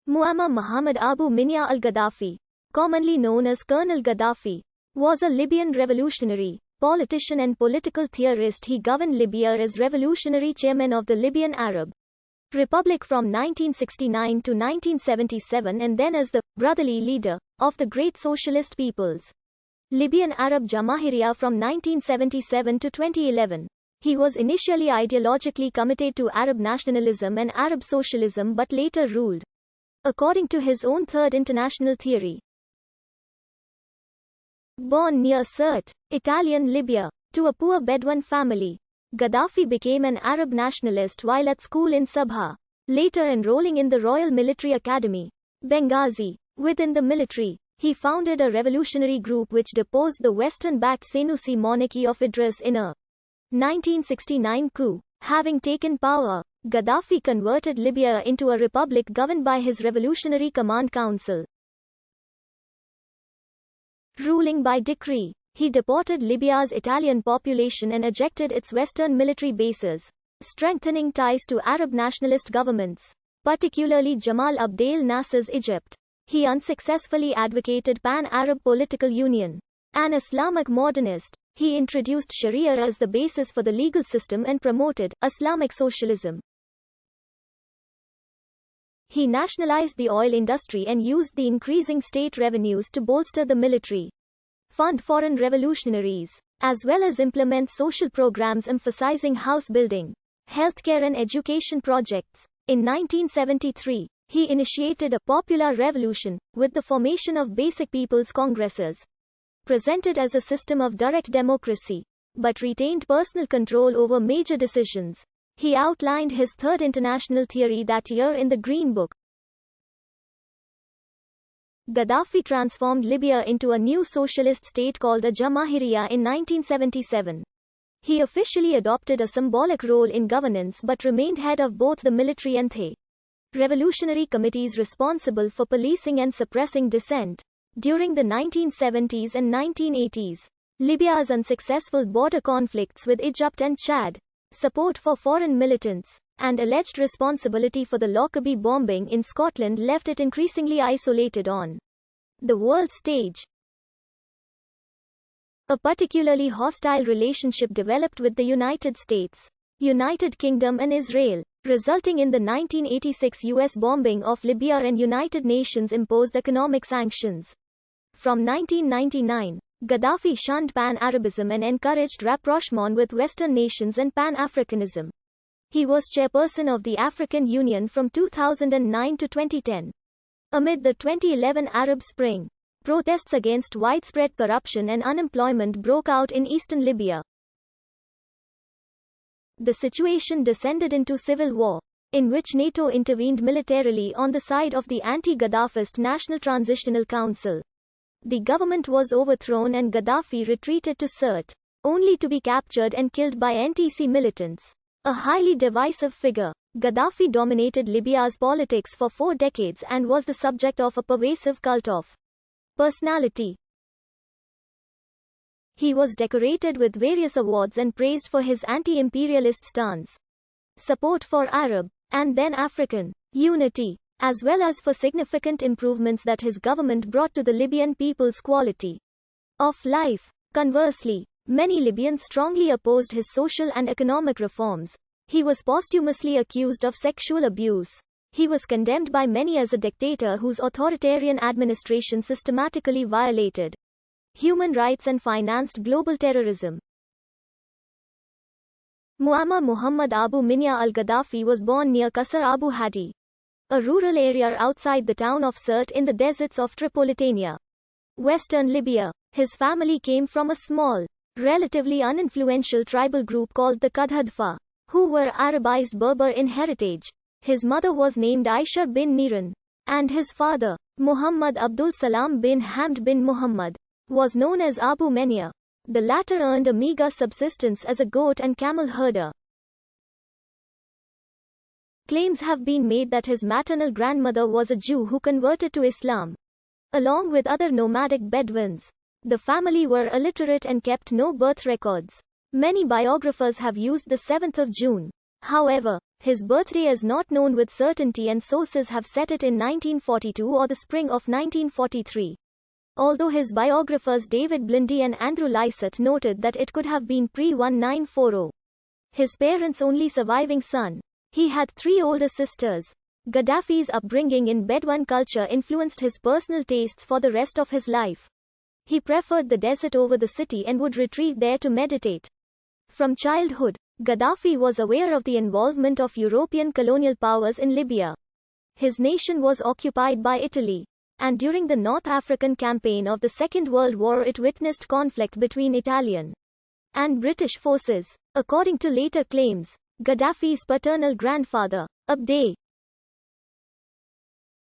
Muammar Muhammad Abu Minya al-Gaddafi, commonly known as Colonel Gaddafi, was a Libyan revolutionary, politician and political theorist. He governed Libya as revolutionary chairman of the Libyan Arab Republic from 1969 to 1977 and then as the brotherly leader of the great socialist peoples Libyan Arab Jamahiriya from 1977 to 2011. He was initially ideologically committed to Arab nationalism and Arab socialism but later ruled according to his own Third International theory. Born near Sirte, Italian Libya, to a poor Bedouin family, Gaddafi became an Arab nationalist while at school in Sabha, later enrolling in the Royal Military Academy, Benghazi. Within the military, he founded a revolutionary group which deposed the Western-backed Senussi monarchy of Idris in a 1969 coup. Having taken power, Gaddafi converted Libya into a republic governed by his Revolutionary Command Council. Ruling by decree, he deported Libya's Italian population and ejected its western military bases, strengthening ties to Arab nationalist governments, particularly Jamal Abdel Nasser's Egypt. He unsuccessfully advocated pan-Arab political union. An Islamic modernist, he introduced Sharia as the basis for the legal system and promoted Islamic socialism. He nationalized the oil industry and used the increasing state revenues to bolster the military, fund foreign revolutionaries, as well as implement social programs emphasizing house building, healthcare and education projects. In 1973, he initiated a popular revolution, with the formation of basic people's congresses, presented as a system of direct democracy, but retained personal control over major decisions. He outlined his Third International theory that year in the Green Book. Gaddafi transformed Libya into a new socialist state called a Jamahiriya in 1977. He officially adopted a symbolic role in governance but remained head of both the military and the revolutionary committees responsible for policing and suppressing dissent. During the 1970s and 1980s, Libya's unsuccessful border conflicts with Egypt and Chad, support for foreign militants, and alleged responsibility for the Lockerbie bombing in Scotland left it increasingly isolated on the world stage. A particularly hostile relationship developed with the United States, United Kingdom and Israel, resulting in the 1986 US bombing of Libya and United Nations imposed economic sanctions. From 1999, Gaddafi shunned pan-Arabism and encouraged rapprochement with Western nations and pan-Africanism. He was chairperson of the African Union from 2009 to 2010. Amid the 2011 Arab Spring, protests against widespread corruption and unemployment broke out in eastern Libya. The situation descended into civil war, in which NATO intervened militarily on the side of the anti-Gaddafist National Transitional Council. The government was overthrown and Gaddafi retreated to Sirte, only to be captured and killed by NTC militants. A highly divisive figure, Gaddafi dominated Libya's politics for 4 decades and was the subject of a pervasive cult of personality. He was decorated with various awards and praised for his anti-imperialist stance, support for Arab, and then African, unity, as well as for significant improvements that his government brought to the Libyan people's quality of life. Conversely, many Libyans strongly opposed his social and economic reforms. He was posthumously accused of sexual abuse. He was condemned by many as a dictator whose authoritarian administration systematically violated human rights and financed global terrorism. Muammar Muhammad Abu Minya al-Gaddafi was born near Qasr Abu Hadi, a rural area outside the town of Sirte in the deserts of Tripolitania, western Libya. His family came from a small, relatively uninfluential tribal group called the Qadhadfa, who were Arabized Berber in heritage. His mother was named Aisha bin Niran, and his father, Muhammad Abdul Salam bin Hamd bin Muhammad, was known as Abu Minya. The latter earned a meager subsistence as a goat and camel herder. Claims have been made that his maternal grandmother was a Jew who converted to Islam. Along with other nomadic Bedouins, the family were illiterate and kept no birth records. Many biographers have used the 7th of June However, his birthday is not known with certainty and sources have set it in 1942 or the spring of 1943. Although his biographers David Blindy and Andrew Lysett noted that it could have been pre-1940. His parents' only surviving son. He had 3 older sisters. Gaddafi's upbringing in Bedouin culture influenced his personal tastes for the rest of his life. He preferred the desert over the city and would retreat there to meditate. From childhood, Gaddafi was aware of the involvement of European colonial powers in Libya. His nation was occupied by Italy, and during the North African campaign of the Second World War it witnessed conflict between Italian and British forces. According to later claims, Gaddafi's paternal grandfather, Abdey,